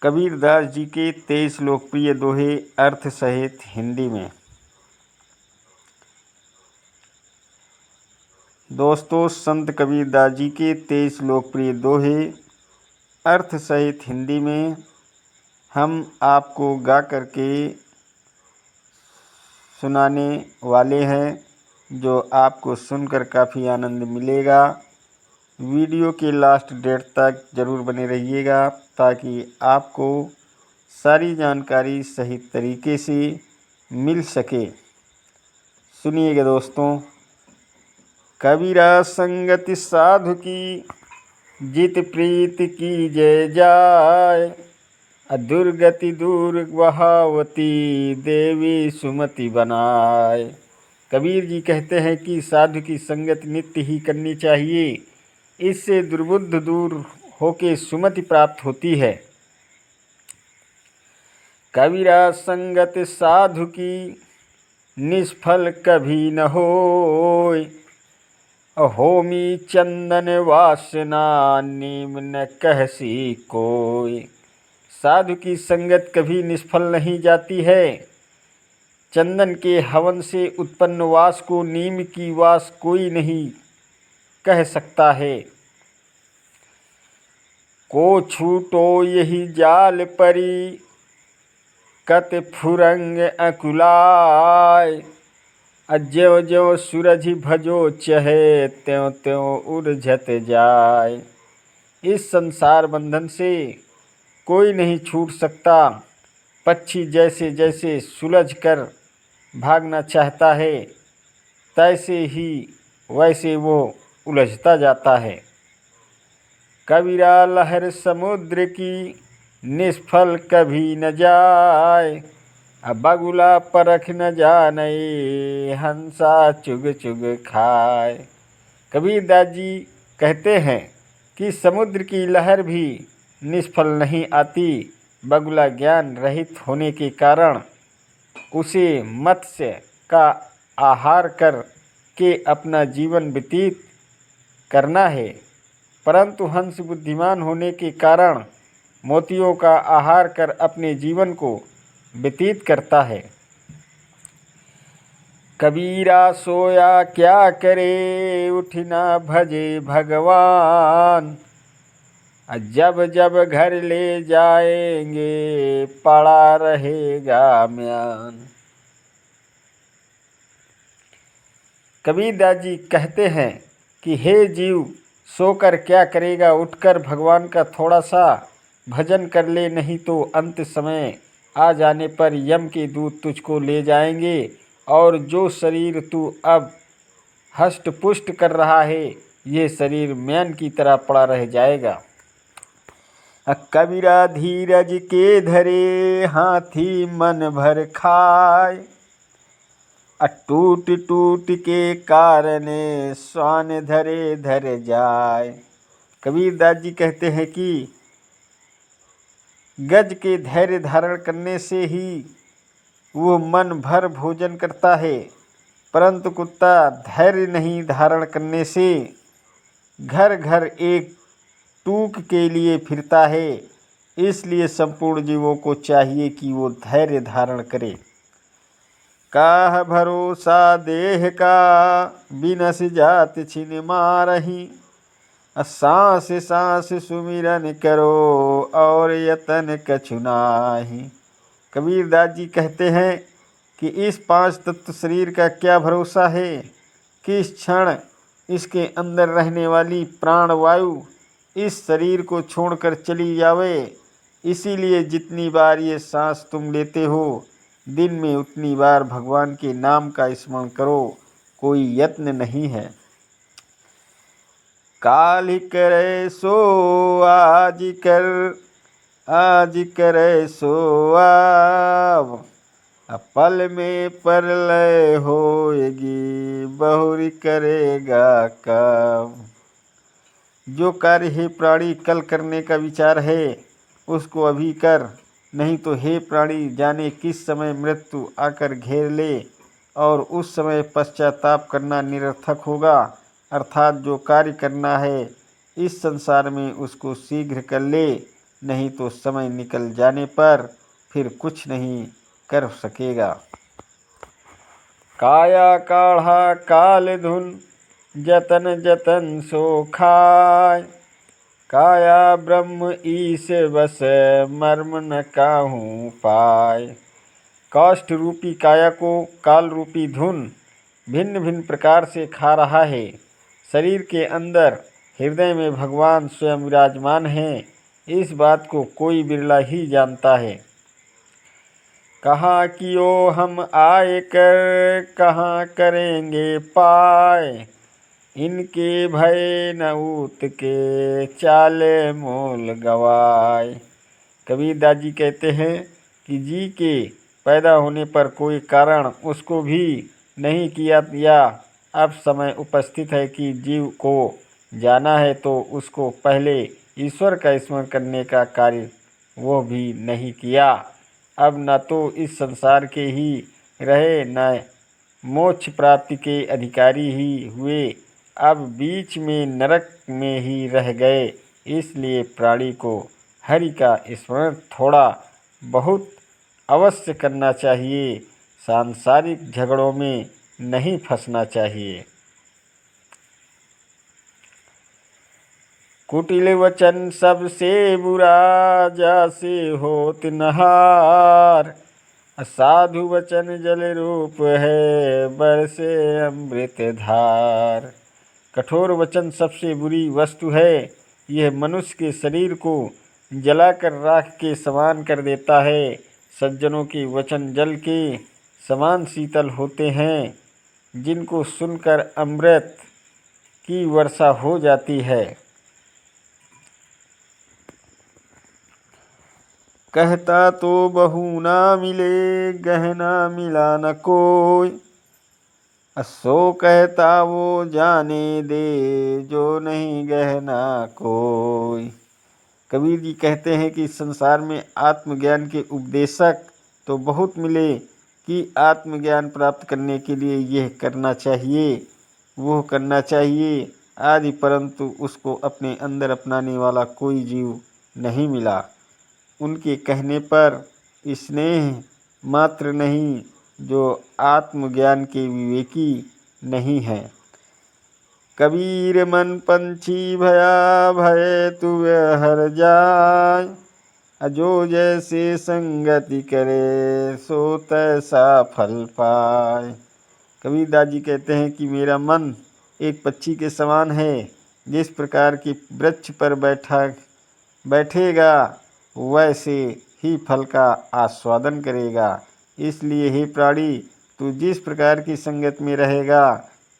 कबीरदास जी के 23 लोकप्रिय दोहे अर्थ सहित हिंदी में। दोस्तों, संत कबीरदास जी के 23 लोकप्रिय दोहे अर्थ सहित हिंदी में हम आपको गा करके सुनाने वाले हैं, जो आपको सुनकर काफ़ी आनंद मिलेगा। वीडियो के लास्ट डेट तक ज़रूर बने रहिएगा ताकि आपको सारी जानकारी सही तरीके से मिल सके। सुनिएगा दोस्तों। कबीरा संगति साधु की, जित प्रीत की जय जाय। दुर्गति दूर बहावती, देवी सुमति बनाए। कबीर जी कहते हैं कि साधु की संगत नित्य ही करनी चाहिए, इससे दुर्बुद्ध दूर होके सुमति प्राप्त होती है। कबीरा संगत साधु की, निष्फल कभी न होय। होमी चंदन वासना, नीम न कहसी कोय। साधु की संगत कभी निष्फल नहीं जाती है। चंदन के हवन से उत्पन्न वास को नीम की वास कोई नहीं कह सकता है। को छूटो यही जाल परी, कत फुरंग अकुलाय। ज्यों ज्यों सूरज भजो चहे, त्यों त्यों उलझत जाय। इस संसार बंधन से कोई नहीं छूट सकता। पक्षी जैसे जैसे सुलझ कर भागना चाहता है, तैसे ही वैसे वो उलझता जाता है। कबीरा लहर समुद्र की, निष्फल कभी न जाय। बगुला परख न जाने, हंसा चुग चुग खाए। कबीरदास जी कहते हैं कि समुद्र की लहर भी निष्फल नहीं आती। बगुला ज्ञान रहित होने के कारण उसे मत्स्य का आहार कर के अपना जीवन व्यतीत करना है, परंतु हंस बुद्धिमान होने के कारण मोतियों का आहार कर अपने जीवन को व्यतीत करता है। कबीरा सोया क्या करे, उठना भजे भगवान। जब जब घर ले जाएंगे, पड़ा रहेगा म्यान। कबीरदास जी कहते हैं कि हे जीव, सोकर क्या करेगा, उठकर भगवान का थोड़ा सा भजन कर ले, नहीं तो अंत समय आ जाने पर यम के दूत तुझको ले जाएंगे और जो शरीर तू अब हष्ट पुष्ट कर रहा है, ये शरीर म्यान की तरह पड़ा रह जाएगा। कबीरा धीरज के धरे, हाथी मन भर खाए। टूट टूट के कारणे, स्वान धरे धर जाए। कबीरदास जी कहते हैं कि गज के धैर्य धारण करने से ही वो मन भर भोजन करता है, परंतु कुत्ता धैर्य नहीं धारण करने से घर घर एक टूक के लिए फिरता है। इसलिए संपूर्ण जीवों को चाहिए कि वो धैर्य धारण करे। काह भरोसा देह का, बिनस जात छिन मारही। सांस सांस सुमिरन करो, और यतन कछु नाहि। कबीरदास जी कहते हैं कि इस 5 तत्व शरीर का क्या भरोसा है, किस क्षण इसके अंदर रहने वाली प्राण वायु इस शरीर को छोड़कर चली जावे। इसीलिए जितनी बार ये सांस तुम लेते हो, दिन में उतनी बार भगवान के नाम का स्मरण करो, कोई यत्न नहीं है। काल करे सो आज कर, आज करे सो आव। पल में परलय होएगी, बहुरी करेगा कब। जो कार्य हे प्राणी कल करने का विचार है, उसको अभी कर, नहीं तो हे प्राणी जाने किस समय मृत्यु आकर घेर ले और उस समय पश्चाताप करना निरर्थक होगा। अर्थात जो कार्य करना है इस संसार में उसको शीघ्र कर ले, नहीं तो समय निकल जाने पर फिर कुछ नहीं कर सकेगा। काया काढ़ा काल धुन जतन जतन सो खाय, काया ब्रह्म ईश बस मर्म न काहू पाय। काष्ठ रूपी काया को काल रूपी धुन भिन्न भिन्न प्रकार से खा रहा है। शरीर के अंदर हृदय में भगवान स्वयं विराजमान हैं, इस बात को कोई बिरला ही जानता है। कहाँ कियो हम आए कर कहाँ करेंगे पाए, इनके भय न ऊत के चाले मोल गवाए। कबीरदास जी कहते हैं कि जी के पैदा होने पर कोई कारण उसको भी नहीं किया, या अब समय उपस्थित है कि जीव को जाना है तो उसको पहले ईश्वर का स्मरण करने का कार्य वो भी नहीं किया। अब न तो इस संसार के ही रहे न मोक्ष प्राप्ति के अधिकारी ही हुए, अब बीच में नरक में ही रह गए। इसलिए प्राणी को हरि का स्मरण थोड़ा बहुत अवश्य करना चाहिए, सांसारिक झगड़ों में नहीं फंसना चाहिए। कुटिल वचन सबसे बुरा जासे होत नहार, साधु वचन जल रूप है बरसे अमृत धार। कठोर वचन सबसे बुरी वस्तु है, यह मनुष्य के शरीर को जलाकर राख के समान कर देता है। सज्जनों के वचन जल के समान शीतल होते हैं, जिनको सुनकर अमृत की वर्षा हो जाती है। कहता तो बहु ना मिले गहना मिला न कोई, सो कहता वो जाने दे जो नहीं गहना कोई। कबीर जी कहते हैं कि संसार में आत्मज्ञान के उपदेशक तो बहुत मिले कि आत्मज्ञान प्राप्त करने के लिए यह करना चाहिए वो करना चाहिए आदि, परंतु उसको अपने अंदर अपनाने वाला कोई जीव नहीं मिला। उनके कहने पर स्नेह मात्र नहीं, जो आत्मज्ञान के विवेकी नहीं हैं। कबीर मन पंछी भया भय तु हर जाय, जो जैसे संगति करे सो तैसा फल पाए। कबीरदास जी कहते हैं कि मेरा मन एक पक्षी के समान है, जिस प्रकार की वृक्ष पर बैठेगा वैसे ही फल का आस्वादन करेगा। इसलिए हे प्राणी, तू जिस प्रकार की संगत में रहेगा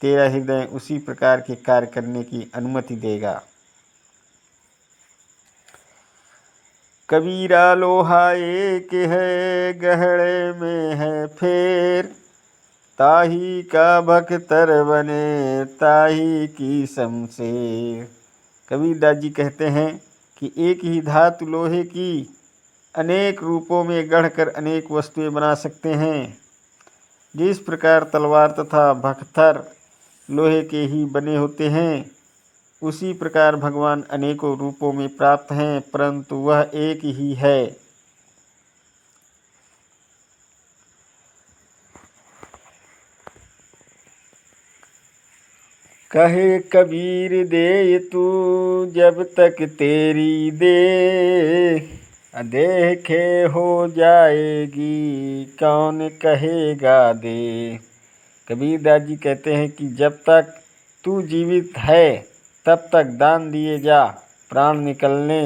तेरा हृदय उसी प्रकार के कार्य करने की अनुमति देगा। कबीरा लोहा एक है गहरे में है फेर, ताही का भक्तर बने ताही की शमशेर। कबीरदास जी कहते हैं कि एक ही धातु लोहे की अनेक रूपों में गढ़कर अनेक वस्तुएं बना सकते हैं। जिस प्रकार तलवार तथा भक्तर लोहे के ही बने होते हैं, उसी प्रकार भगवान अनेकों रूपों में प्राप्त हैं, परंतु वह एक ही है। कहे कबीर दे तू जब तक तेरी दे, देखे हो जाएगी कौन कहेगा दे। कबीरदास जी कहते हैं कि जब तक तू जीवित है तब तक दान दिए जा, प्राण निकलने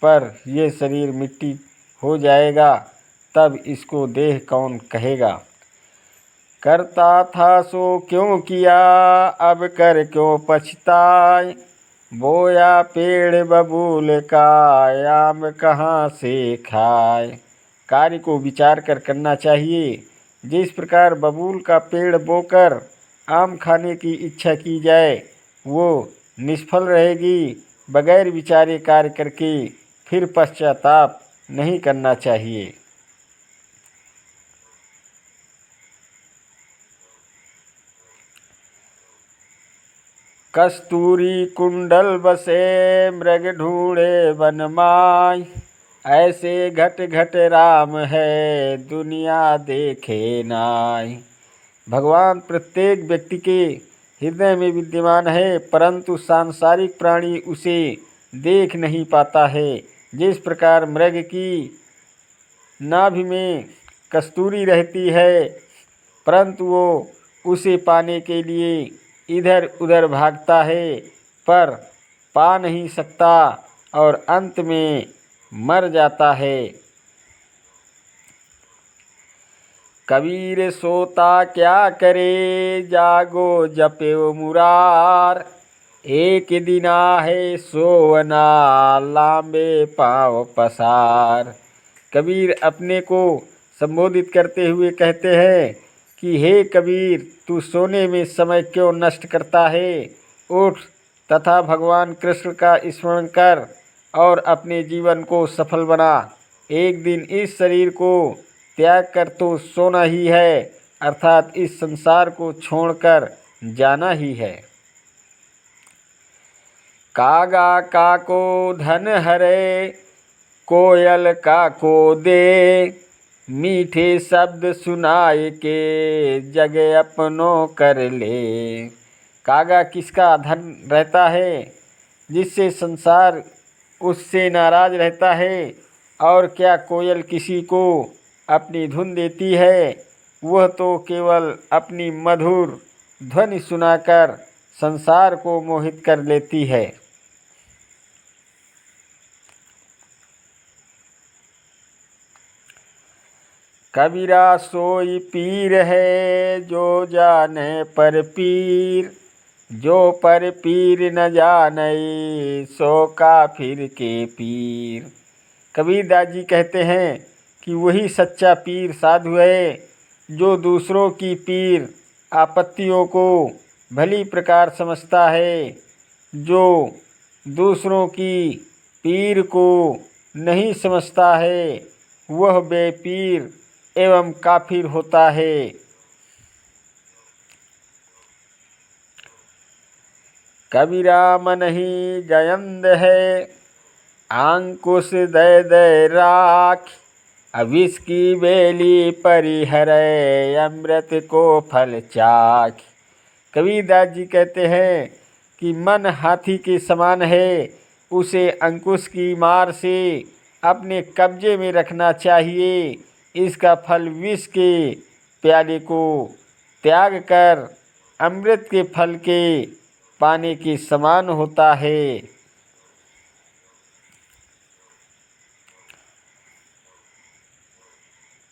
पर यह शरीर मिट्टी हो जाएगा, तब इसको देह कौन कहेगा। करता था सो क्यों किया अब कर क्यों पछताए, बोया पेड़ बबूल का आम कहाँ से खाए। कार्य को विचार कर करना चाहिए। जिस प्रकार बबूल का पेड़ बोकर आम खाने की इच्छा की जाए वो निष्फल रहेगी, बगैर विचारे कार्य करके फिर पश्चाताप नहीं करना चाहिए। कस्तूरी कुंडल बसे मृग ढूंढे वन माय, ऐसे घट घट राम है दुनिया देखे नाई। भगवान प्रत्येक व्यक्ति के हृदय में विद्यमान है, परंतु सांसारिक प्राणी उसे देख नहीं पाता है। जिस प्रकार मृग की नाभि में कस्तूरी रहती है, परंतु वो उसे पाने के लिए इधर उधर भागता है, पर पा नहीं सकता और अंत में मर जाता है। कबीर सोता क्या करे जागो जपो मुरार। एक दिना है सोवना लांबे पाँव पसार। कबीर अपने को संबोधित करते हुए कहते हैं कि हे कबीर, तू सोने में समय क्यों नष्ट करता है। उठ तथा भगवान कृष्ण का स्मरण कर और अपने जीवन को सफल बना। एक दिन इस शरीर को त्याग कर तो सोना ही है, अर्थात इस संसार को छोड़कर जाना ही है। कागा का को धन हरे कोयल का को दे। मीठे शब्द सुनाए के जगह अपनों कर ले। कागा किसका धन रहता है जिससे संसार उससे नाराज रहता है, और क्या कोयल किसी को अपनी धुन देती है। वह तो केवल अपनी मधुर ध्वनि सुनाकर संसार को मोहित कर लेती है। कबीरा सोई पीर है जो जाने पर पीर। जो पर पीर न जाने सो काफिर के पीर। कबीरदास जी कहते हैं कि वही सच्चा पीर साधु है जो दूसरों की पीर आपत्तियों को भली प्रकार समझता है। जो दूसरों की पीर को नहीं समझता है वह बेपीर एवं काफिर होता है। कबीरा मन ही गयंद है अंकुश दय दय राख। अविष की बेली परिहरे अमृत को फल चाख। कबीरदास जी कहते हैं कि मन हाथी के समान है, उसे अंकुश की मार से अपने कब्जे में रखना चाहिए। इसका फल विष के प्याले को त्याग कर अमृत के फल के पाने के समान होता है।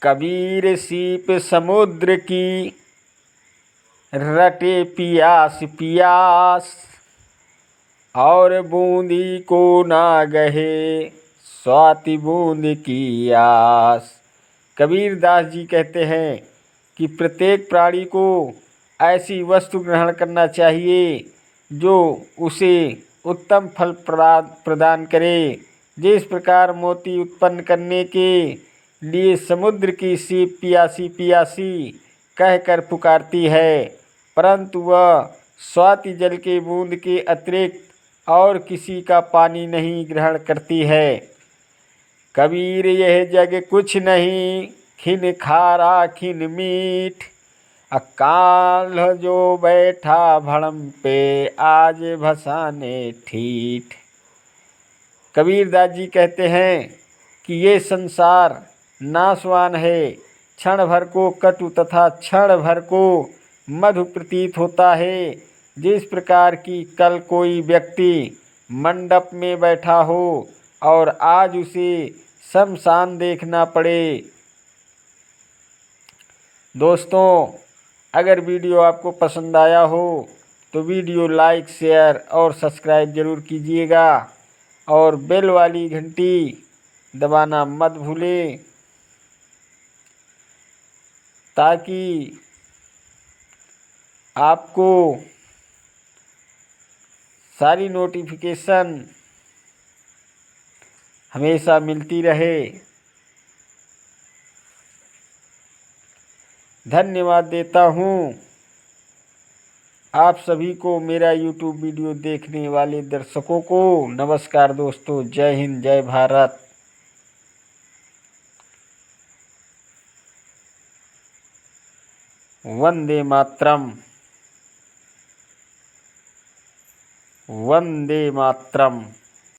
कबीर सीप समुद्र की रटे पियास पियास। और बूंदी को ना गहे स्वाति बूंद की आस। कबीरदास जी कहते हैं कि प्रत्येक प्राणी को ऐसी वस्तु ग्रहण करना चाहिए जो उसे उत्तम फल प्रदान करे। जिस प्रकार मोती उत्पन्न करने के लिए समुद्र की सीप पियासी पियासी कहकर पुकारती है, परंतु वह स्वाति जल के बूंद के अतिरिक्त और किसी का पानी नहीं ग्रहण करती है। कबीर यह जग कुछ नहीं खिन खारा खिन मीठ। अकाल जो बैठा भड़म पे आज भसाने ठीठ। कबीरदास जी कहते हैं कि ये संसार नाशवान है। क्षण भर को कटु तथा क्षण भर को मधु प्रतीत होता है। जिस प्रकार की कल कोई व्यक्ति मंडप में बैठा हो और आज उसे शमशान देखना पड़े। दोस्तों, अगर वीडियो आपको पसंद आया हो तो वीडियो लाइक शेयर और सब्सक्राइब ज़रूर कीजिएगा और बेल वाली घंटी दबाना मत भूलें, ताकि आपको सारी नोटिफिकेशन हमेशा मिलती रहे। धन्यवाद देता हूँ आप सभी को, मेरा YouTube वीडियो देखने वाले दर्शकों को। नमस्कार दोस्तों, जय हिंद, जय भारत। वंदे मातरम, वंदे मातरम।